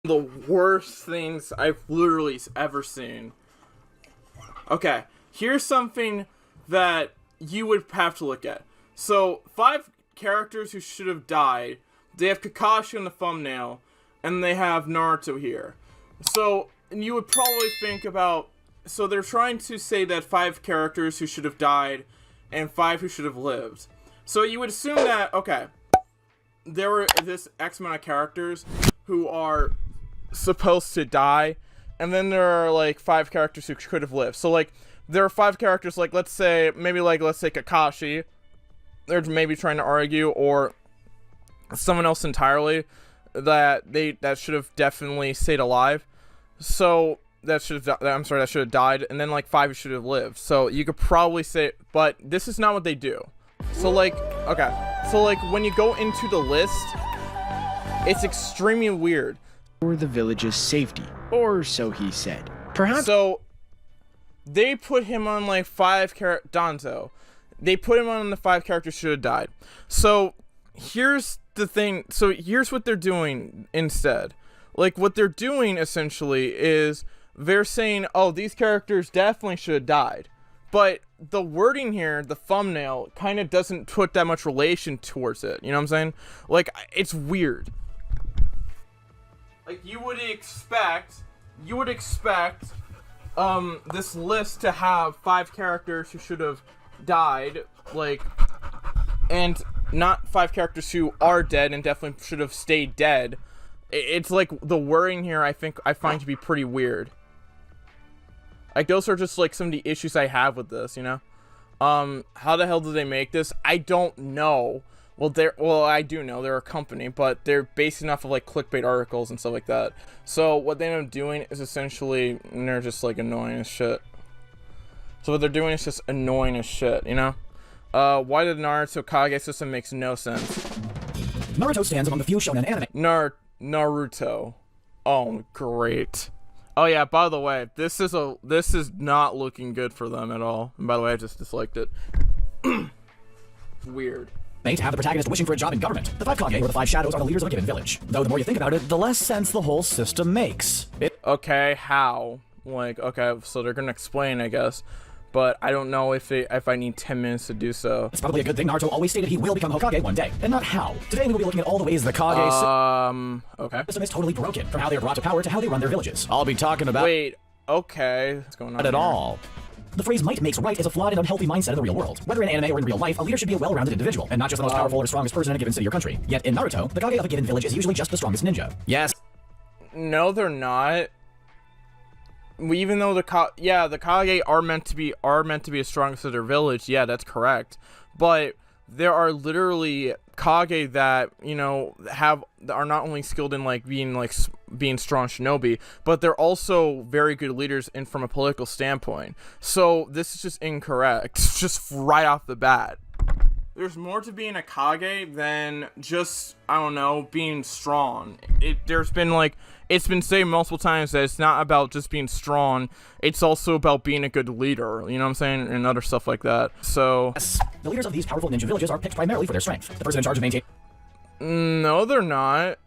The worst things I've literally ever seen. Okay, here's something that you would have to look at. So, 5 characters who should have died. They have Kakashi on the thumbnail, and they have Naruto here. So, and you would probably think about... So they're trying to say that 5 characters who should have died, and 5 who should have lived. So you would assume that, okay, there were this X amount of characters who are supposed to die, and then there are, like, 5 characters who could have lived. So, like, there are 5 characters, like, let's say Kakashi. They're maybe trying to argue, or someone else entirely that should have definitely stayed alive. So that should have died, and then like 5 should have lived. So you could probably say, but this is not what they do. So like, okay, so like when you go into the list, it's extremely weird. For the village's safety, or so he said. Perhaps. So they put him on like 5 Danzo. They put him on the 5 characters should have died. So here's the thing. So here's what they're doing instead. Like what they're doing essentially is they're saying, oh, these characters definitely should have died. But the wording here, the thumbnail, kind of doesn't put that much relation towards it. You know what I'm saying? Like, it's weird. Like, you would expect this list to have 5 characters who should have died, like, and not 5 characters who are dead and definitely should have stayed dead. It's like the wording here I find to be pretty weird. Like those are just like some of the issues I have with this, you know. How the hell did they make this? I don't know. Well, I do know they're a company, but they're basing off of like clickbait articles and stuff like that. So what they end up doing is essentially they're just like annoying as shit. So what they're doing is just annoying as shit, you know? Why the Naruto Kage system makes no sense. Naruto stands among the few shonen anime. Naruto. Oh, great. Oh yeah, by the way, this is not looking good for them at all. And by the way, I just disliked it. Weird. To have the protagonist wishing for a job in government. The 5 Kage, or the 5 shadows, are the leaders of a given village. Though the more you think about it, the less sense the whole system makes. Okay, how? Like, okay, so they're gonna explain, I guess. But I don't know if I need 10 minutes to do so. It's probably a good thing Naruto always stated he will become Hokage one day, and not how. Today we will be looking at all the ways the Kage okay. system is totally broken, from how they are brought to power to how they run their villages. I'll be talking about... Wait, okay. What's going on Not at all. The phrase might makes right is a flawed and unhealthy mindset of the real world. Whether in anime or in real life, a leader should be a well-rounded individual, and not just the most powerful or strongest person in a given city or country. Yet in Naruto, the Kage of a given village is usually just the strongest ninja. Yes. No, they're not. Even though the Kage are meant to be the strongest of their village, yeah, that's correct. But there are literally Kage that, you know, are not only skilled in being strong shinobi, but they're also very good leaders from a political standpoint. So this is just incorrect, just right off the bat. There's more to being a Kage than just, I don't know, being strong. It's been said multiple times that it's not about just being strong, it's also about being a good leader, you know what I'm saying, and other stuff like that. So yes. The leaders of these powerful ninja villages are picked primarily for their strength. The person in charge of maintaining... No, they're not.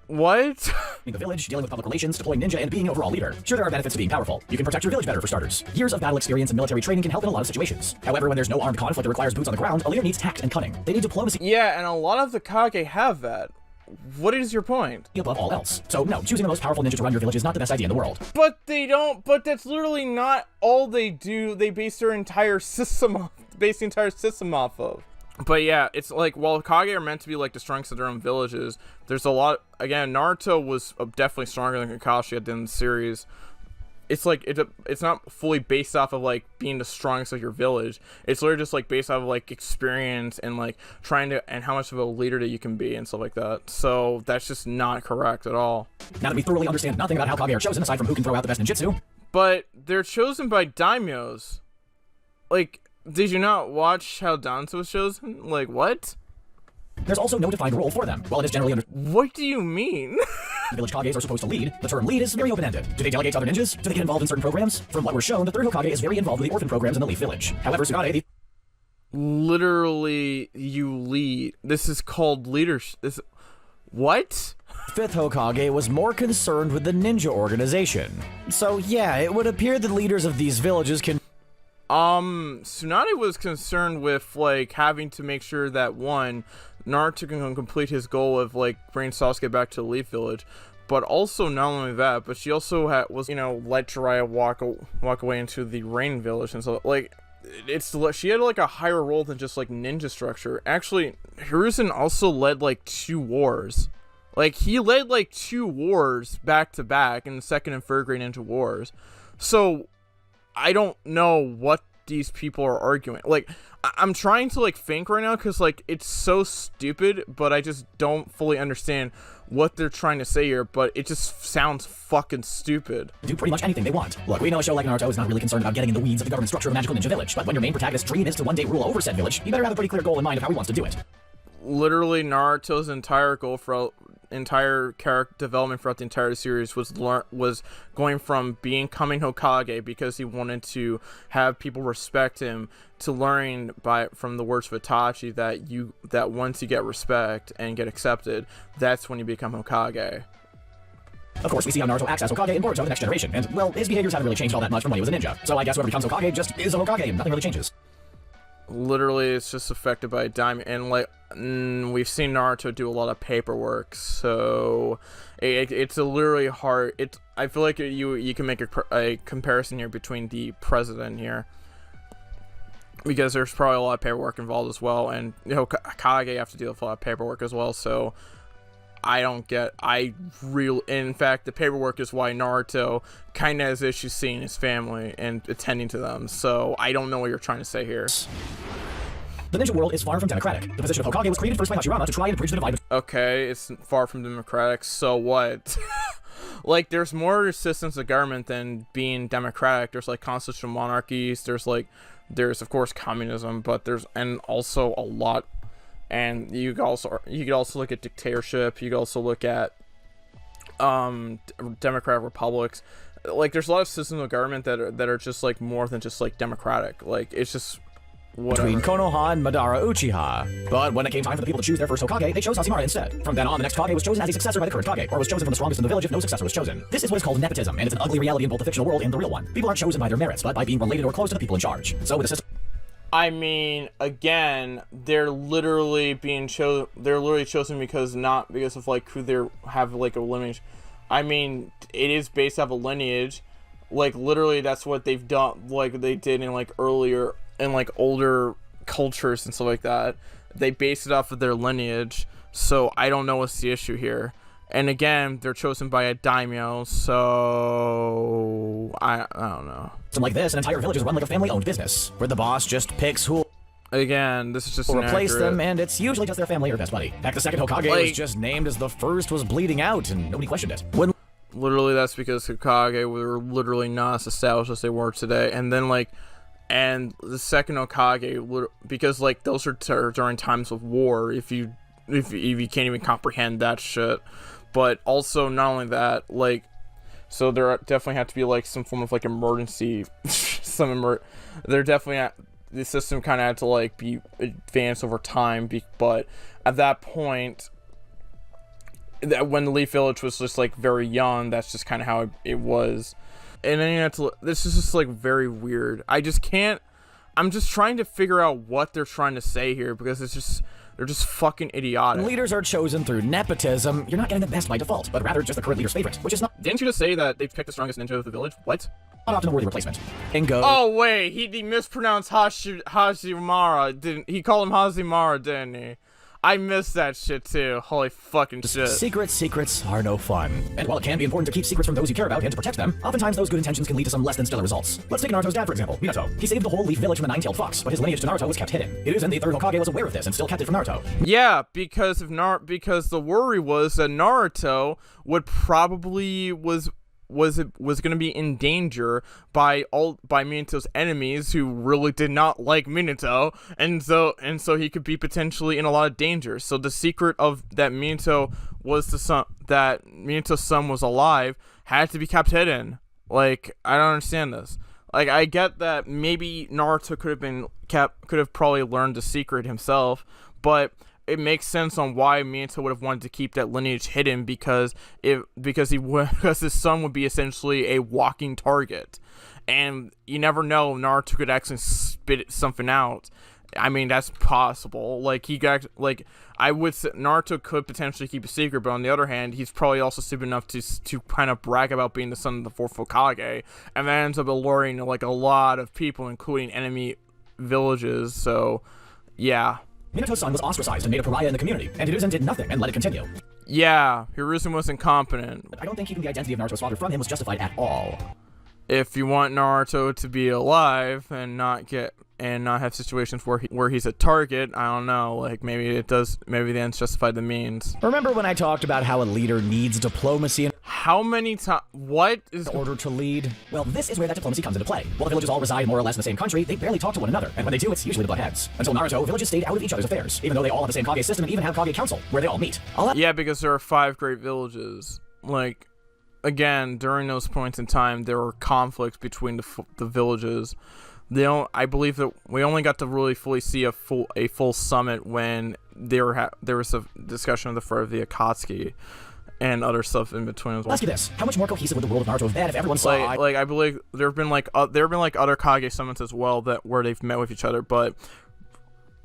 What? The village, dealing with public relations, deploying ninja, and being an overall leader. Sure, there are benefits to being powerful. You can protect your village better, for starters. Years of battle experience and military training can help in a lot of situations. However, when there's no armed conflict that requires boots on the ground, a leader needs tact and cunning. They need diplomacy. Yeah, and a lot of the Kage have that. What is your point? Above all else. So no, choosing the most powerful ninja to run your village is not the best idea in the world. But that's literally not all they do. They base the entire system off of. But yeah, it's like, while Kage are meant to be like the strengths of their own villages, there's a lot. Again, Naruto was definitely stronger than Kakashi at the end of the series. It's like it's not fully based off of like being the strongest of your village. It's literally just like based off of like experience and like and how much of a leader that you can be and stuff like that. So that's just not correct at all. Now that we thoroughly understand nothing about how Kage are chosen, aside from who can throw out the best ninjutsu. But they're chosen by daimyos. Like, did you not watch how Danzo was chosen? Like, what? There's also no defined role for them. While it is generally What do you mean? Village Kages are supposed to lead. The term lead is very open-ended. Do they delegate to other ninjas? Do they get involved in certain programs? From what we're shown, the third Hokage is very involved with the orphan programs in the Leaf Village. However, Tsunade, the... Literally, you lead. This is called leadership. What? fifth Hokage was more concerned with the ninja organization. So yeah, it would appear the leaders of these villages can... Tsunade was concerned with, like, having to make sure that, one, Naruto can complete his goal of, like, bringing Sasuke back to the Leaf Village, but also, not only that, but she also was, you know, let Jiraiya walk away into the Rain Village, and so, like, she had, like, a higher role than just, like, ninja structure. Actually, Hiruzen also led, like, 2 wars. Like, he led, like, 2 wars back-to-back in the 2nd and 3rd grade ninja wars. So, I don't know what these people are arguing. Like, I'm trying to, like, think right now because, like, it's so stupid, but I just don't fully understand what they're trying to say here, but it just sounds fucking stupid. Do pretty much anything they want. Look, we know a show like Naruto is not really concerned about getting in the weeds of the government structure of a magical ninja village, but when your main protagonist's dream is to one day rule over said village, you better have a pretty clear goal in mind of how he wants to do it. Literally, Naruto's entire goal for entire character development throughout the entire series was going from becoming Hokage because he wanted to have people respect him, to learning from the words of Itachi that once you get respect and get accepted, that's when you become Hokage. Of course, we see how Naruto acts as Hokage in Boruto the Next Generation, and, well, his behaviors haven't really changed all that much from when he was a ninja, so I guess whoever becomes Hokage just is a Hokage, and nothing really changes. Literally, it's just affected by a dime, and, like, we've seen Naruto do a lot of paperwork, so it's a literally hard. I feel like you can make a comparison here between the president here, because there's probably a lot of paperwork involved as well, and, you know, Kage have to deal with a lot of paperwork as well. So in fact, the paperwork is why Naruto kind of has issues seeing his family and attending to them. So I don't know what you're trying to say here. The ninja world is far from democratic. The position of Hokage was created first by Hashirama to try and bridge the divide. Okay, it's far from democratic, so what? Like, there's more systems of government than being democratic. There's, like, constitutional monarchies, there's of course communism, but and also a lot. And you could also look at dictatorship. You could also look at democratic republics. Like, there's a lot of systems of government that are just, like, more than just, like, democratic. Like, it's just whatever. Between Konoha and Madara Uchiha. But when it came time for the people to choose their first Hokage, they chose Sashimara instead. From then on, the next Kage was chosen as a successor by the current Kage, or was chosen from the strongest in the village if no successor was chosen. This is what is called nepotism, and it's an ugly reality in both the fictional world and the real one. People aren't chosen by their merits, but by being related or close to the people in charge. So with the system... I mean, again, they're literally chosen because not because of, like, who they have, like, a lineage. I mean, it is based off a lineage. Like, literally, that's what they've done. Like, they did in, like, earlier in, like, older cultures and stuff like that. They base it off of their lineage. So I don't know what's the issue here. And again, they're chosen by a daimyo, so I don't know. Something like this, an entire village is run like a family-owned business, where the boss just picks who again, this is just will replace them, and it's usually just their family or best buddy. Heck, the second Hokage was just named as the first was bleeding out, and nobody questioned it. Literally, that's because Hokage were literally not as established as they were today. And then, like, and the second Hokage, because, like, those are during times of war, if you can't even comprehend that shit. But also, not only that, like, so there definitely had to be, like, some form of, like, emergency, there definitely the system kind of had to, like, be advanced over time, but at that point, when the Leaf Village was just, like, very young, that's just kind of how it was. And then you have to, this is just, like, very weird. I'm just trying to figure out what they're trying to say here, because they're just fucking idiotic. Leaders are chosen through nepotism. You're not getting the best by default, but rather just the current leader's favorite, which is not... Didn't you just say that they've picked the strongest ninja of the village? What? Not often a worthy replacement. Ingo... Oh, wait, he mispronounced Hashimara, he called him Hazimara, didn't he? I missed that shit too. Holy fucking shit. Secrets are no fun. And while it can be important to keep secrets from those you care about and to protect them, oftentimes those good intentions can lead to some less than stellar results. Let's take Naruto's dad, for example, Minato. He saved the whole Leaf Village from the Nine-Tailed Fox, but his lineage to Naruto was kept hidden. It is in the third Hokage was aware of this and still kept it from Naruto. Yeah, because the worry was that Naruto would probably was going to be in danger by Minato's enemies, who really did not like Minato, and so he could be potentially in a lot of danger. So the secret of that Minato's son was alive had to be kept hidden. Like, I don't understand this. Like, I get that maybe Naruto could have probably learned the secret himself, but it makes sense on why Minato would have wanted to keep that lineage hidden, because his son would be essentially a walking target, and you never know, Naruto could actually spit something out. I mean, that's possible. Like, I would say Naruto could potentially keep a secret, but on the other hand, he's probably also stupid enough to kind of brag about being the son of the fourth Hokage, and that ends up alluring like a lot of people, including enemy villages. So, yeah. Minato's son was ostracized and made a pariah in the community, and Hiruzen did nothing and let it continue. Yeah, Hiruzen was incompetent. But I don't think keeping the identity of Naruto's father from him was justified at all. If you want Naruto to be alive and not have situations where he's a target, I don't know, like maybe the ends justify the means. Remember when I talked about how a leader needs diplomacy in how many times? What is order to lead? Well, this is where that diplomacy comes into play. While the villages all reside more or less in the same country, they barely talk to one another, and when they do, it's usually to butt heads. Until Naruto, villages stayed out of each other's affairs, even though they all have the same Kage system and even have Kage Council, where they all meet. Yeah, because there are 5 great villages. Like, again, during those points in time, there were conflicts between the villages. I believe that we only got to really fully see a full summit when there was a discussion of the fur of the Akatsuki and other stuff in between as well. Ask you this: how much more cohesive would the world of Naruto have been if everyone saw? Like I believe there have been like other Kage summits as well where they've met with each other, but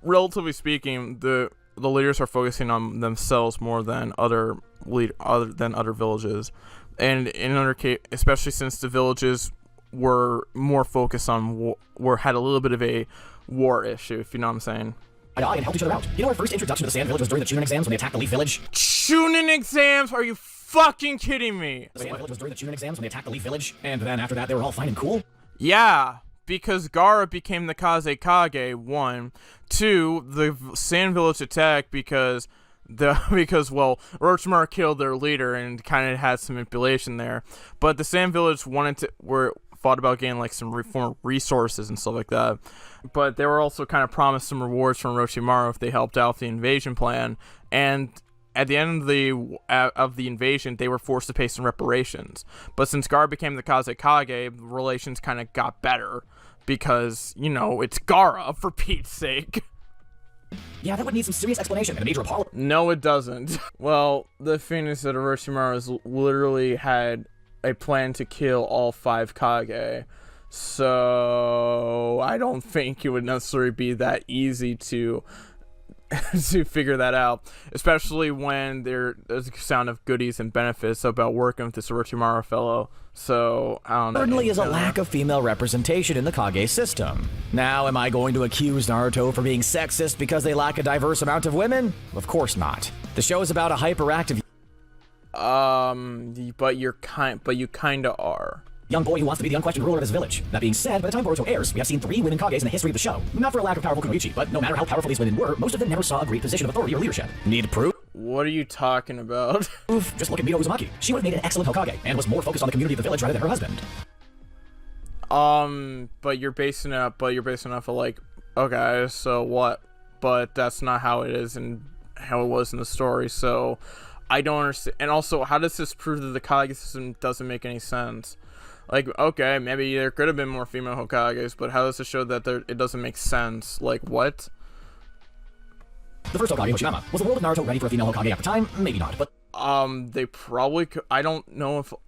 relatively speaking, the leaders are focusing on themselves more than other villages, and in other case, especially since the villages were more focused on had a little bit of a war issue, if you know what I'm saying. And helped each other out. You know, our first introduction to the Sand Village was during the Chunin exams when they attacked the Leaf Village. Chunin exams? Are you fucking kidding me? The Sand Village was during the Chunin exams when they attacked the Leaf Village, and then after that they were all fine and cool. Yeah, because Gaara became the Kaze Kage, 1. 2, the Sand Village attacked because Orochimaru killed their leader and kind of had some manipulation there. But the Sand Village fought about getting like some resources and stuff like that. But they were also kind of promised some rewards from Orochimaru if they helped out the invasion plan. And at the end of the invasion, they were forced to pay some reparations. But since Gaara became the Kaze Kage, relations kind of got better because, you know, it's Gaara, for Pete's sake. Yeah, that would need some serious explanation and a major apology. No, it doesn't. Well, the thing is that Orochimaru has literally had a plan to kill all 5 Kage. So I don't think it would necessarily be that easy to figure that out, especially when there's a sound of goodies and benefits about working with this Orochimaru fellow. So I don't know. Certainly is a lack of female representation in the Kage system. Now, am I going to accuse Naruto for being sexist because they lack a diverse amount of women? Of course not. The show is about a hyperactive but you kind of are. Young boy who wants to be the unquestioned ruler of his village. That being said, by the time Boruto airs, we have seen 3 women Kages in the history of the show. Not for a lack of powerful kunoichi, but no matter how powerful these women were, most of them never saw a great position of authority or leadership. Need proof? What are you talking about? Just look at Mito Uzumaki. She would have made an excellent Hokage, and was more focused on the community of the village rather than her husband. But you're basing it off of like, okay, so what? But that's not how it is and how it was in the story, so I don't understand. And also, how does this prove that the Kage system doesn't make any sense? Like, okay, maybe there could have been more female Hokages, but how does it show that it doesn't make sense? Like, what? The first Hokage, Hoshiyama. Was the world of Naruto ready for a female Hokage at the time? Maybe not, but they probably could. I don't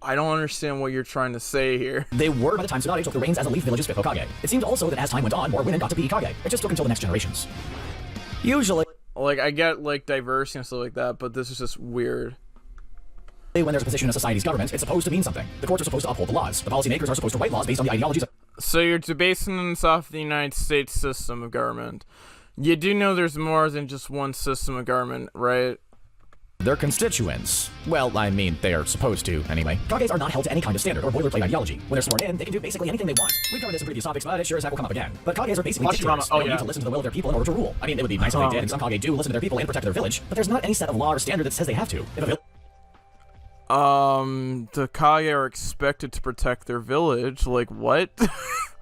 understand what you're trying to say here. They were by the time Tsunade took the reins as the Leaf Village's 5th Hokage. It seemed also that as time went on, more women got to be Kage. It just took until the next generations. Usually, like, I get, like, diversity and stuff like that, but this is just weird. When there's a position in society's government, it's supposed to mean something. The courts are supposed to uphold the laws. The policymakers are supposed to write laws based on the ideologies of... So you're basing this off the United States system of government. You do know there's more than just one system of government, right? Their constituents. Well, I mean, they are supposed to, anyway. Kages are not held to any kind of standard or boilerplate ideology. When they're sworn in, they can do basically anything they want. We've covered this in previous topics, but it sure as heck will come up again. But Kages are basically dictators. They need to listen to the will of their people in order to rule. I mean, it would be nice if they did, and some Kage do listen to their people and protect their village, but there's not any set of law or standard that says they have to. If a the Kage are expected to protect their village. Like, what?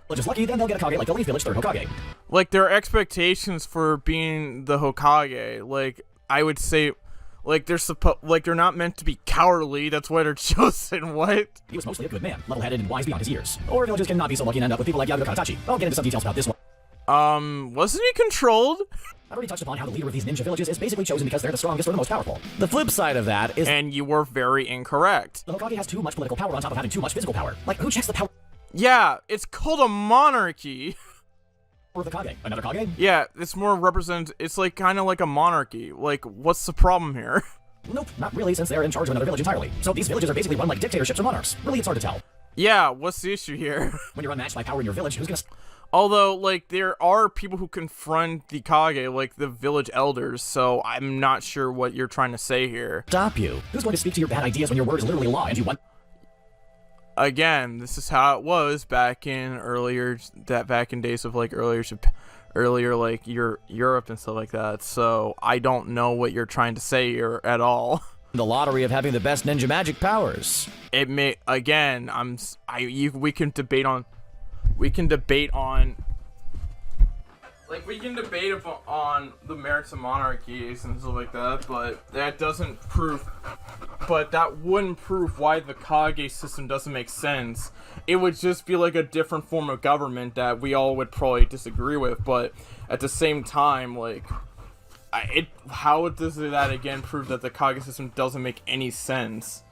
Well, just lucky, then they'll get a Kage like the Leaf Village 3rd Hokage. Like, their expectations for being the Hokage, like, I would say, like, they're not meant to be cowardly. That's why they're chosen. What? He was mostly a good man, level-headed and wise beyond his years. Or villages cannot be so lucky and end up with people like Yagura Katachi. I'll get into some details about this one. Wasn't he controlled? I've already touched upon how the leader of these ninja villages is basically chosen because they're the strongest or the most powerful. The flip side of that is... And you were very incorrect. The Hokage has too much political power on top of having too much physical power. Like, who checks the power... Yeah, it's called a monarchy. Or the Kage. Another Kage? Yeah, it's more it's like kind of like a monarchy. Like, what's the problem here? Nope, not really, since they're in charge of another village entirely. So these villages are basically run like dictatorships or monarchs. Really, it's hard to tell. Yeah, what's the issue here? When you're unmatched by power in your village, who's gonna... Although, like, there are people who confront the Kage, like the village elders, so I'm not sure what you're trying to say here. Stop you. Who's going to speak to your bad ideas when your word is literally law and you want... Again, this is how it was back in days of like earlier like Europe and stuff like that. So I don't know what you're trying to say here at all. The lottery of having the best ninja magic powers. It may again. We can debate on. We can debate on the merits of monarchies and stuff like that, but that doesn't prove. But that wouldn't prove why the Kage system doesn't make sense. It would just be like a different form of government that we all would probably disagree with. But at the same time, like, how does that again prove that the Kage system doesn't make any sense?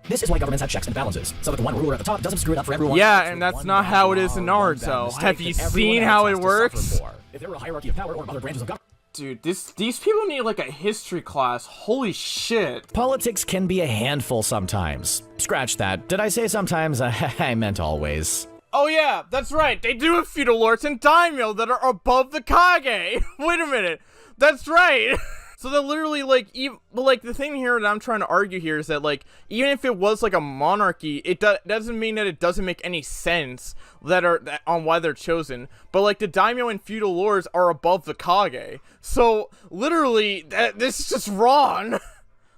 This is why governments have checks and balances, so that the one ruler at the top doesn't screw it up for everyone. Yeah, and that's not how it is in Naruto. Have you seen how it works? If there were a hierarchy of power or other branches of government... Dude, these people need like a history class. Holy shit. Politics can be a handful sometimes. Scratch that. Did I say sometimes? I meant always. Oh yeah, that's right. They do have feudal lords and daimyo that are above the Kage. Wait a minute. That's right. So that literally, like, the thing here that I'm trying to argue here is that, like, even if it was like a monarchy, it doesn't mean that it doesn't make any sense on why they're chosen. But like the daimyo and feudal lords are above the Kage, so literally this is just wrong.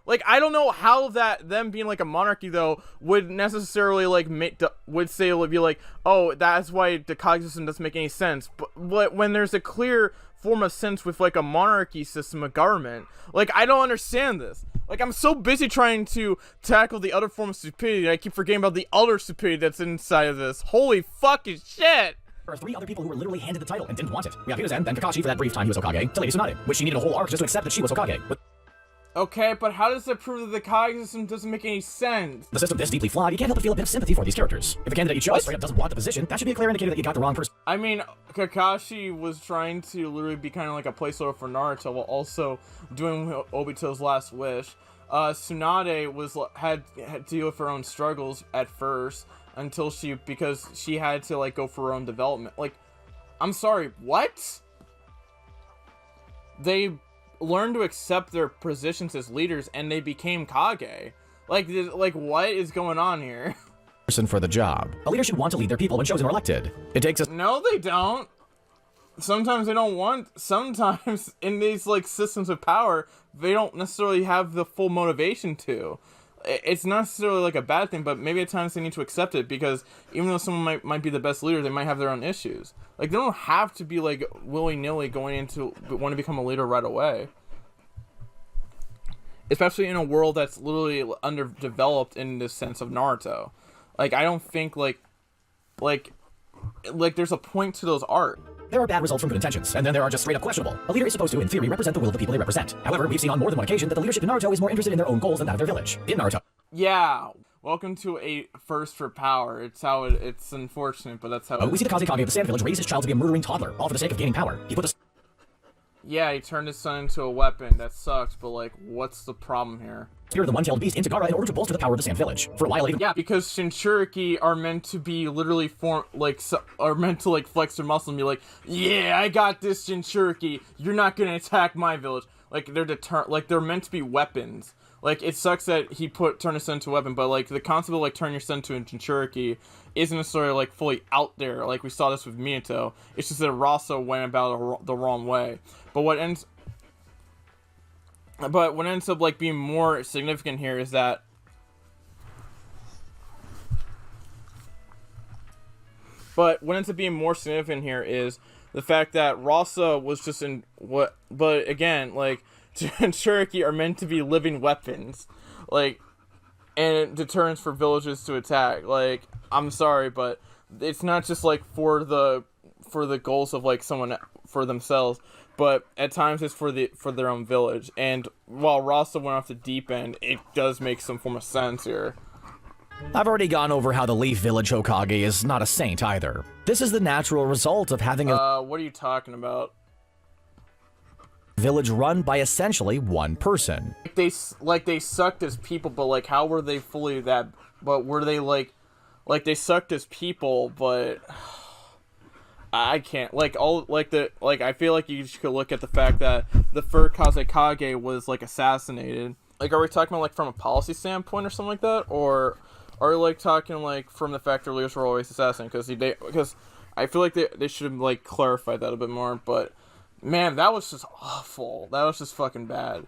Like, I don't know how that them being like a monarchy though would necessarily like be like, oh, that's why the Kage system doesn't make any sense. But when there's a clear form of sense with like a monarchy system of government, like, I don't understand this. Like, I'm so busy trying to tackle the other form of stupidity that I keep forgetting about the other stupidity that's inside of this. Holy fucking shit! There are 3 other people who were literally handed the title and didn't want it. We have Hiruzen, then Kakashi for that brief time he was Hokage, to Lady Tsunade, which she needed a whole arc just to accept that she was Hokage. But okay, but how does that prove that the Kage system doesn't make any sense? the system this deeply flawed, you can't help but feel a bit of sympathy for these characters. If the candidate you chose straight up doesn't want the position, that should be a clear indicator that you got the wrong person. I mean, Kakashi was trying to literally be kind of like a placeholder for Naruto while also doing Obito's last wish. Tsunade had to deal with her own struggles at first because she had to like go for her own development. Like, I'm sorry, what? They learned to accept their positions as leaders and they became Kage. Like what is going on here? Person for the job. A leader should want to lead their people when chosen or elected. It takes a... No, they don't. Sometimes they don't want. Sometimes in these like systems of power, they don't necessarily have the full motivation to. It's not necessarily like a bad thing, but maybe at times they need to accept it, because even though someone might be the best leader, they might have their own issues. Like, they don't have to be like willy-nilly going into want to become a leader right away. Especially in a world that's literally underdeveloped in the sense of Naruto. Like, I don't think like there's a point to those arcs. There are bad results from good intentions, and then there are just straight up questionable. A leader is supposed to, in theory, represent the will of the people they represent. However, we've seen on more than one occasion that the leadership in Naruto is more interested in their own goals than that of their village. In Naruto. Yeah. Welcome to a first for power. It's unfortunate, but that's how we see the Kazekage of the Sand Village raise his child to be a murdering toddler, all for the sake of gaining power. He put the... Yeah, he turned his son into a weapon. That sucks, but like, what's the problem here? Spirit of the one-tailed beast into Gaara in order to bolster the power of the Sand Village. For a while, even... Yeah, because Shinchuriki are meant to be literally are meant to like flex their muscle and be like, yeah, I got this, Shinchuriki. You're not gonna attack my village. Like, they're meant to be weapons. Like, it sucks that he turned his son into a weapon, but like the concept of like turning your son into a Jinchuriki isn't necessarily like fully out there. Like, we saw this with Minato. It's just that Rasa went about it the wrong way. But what ends up like being more significant here is that the fact that Rasa was just in what, but again, like, Jinchuriki are meant to be living weapons, like, and deterrents for villages to attack. Like, I'm sorry, but it's not just like for for the goals of like someone for themselves, but at times it's for their own village. And while Rasa went off the deep end, it does make some form of sense here. I've already gone over how the Leaf Village Hokage is not a saint either. This is the natural result of having a what are you talking about? village run by essentially one person. They sucked as people, but like how were they fully that? But were they like they sucked as people, but I can't I feel like you could look at the fact that the first Kazekage was like assassinated. Like, are we talking about like from a policy standpoint or something like that, or are we like talking like from the fact that leaders were always assassinated? Because I feel like they should have like clarified that a bit more. But man, that was just awful. That was just fucking bad.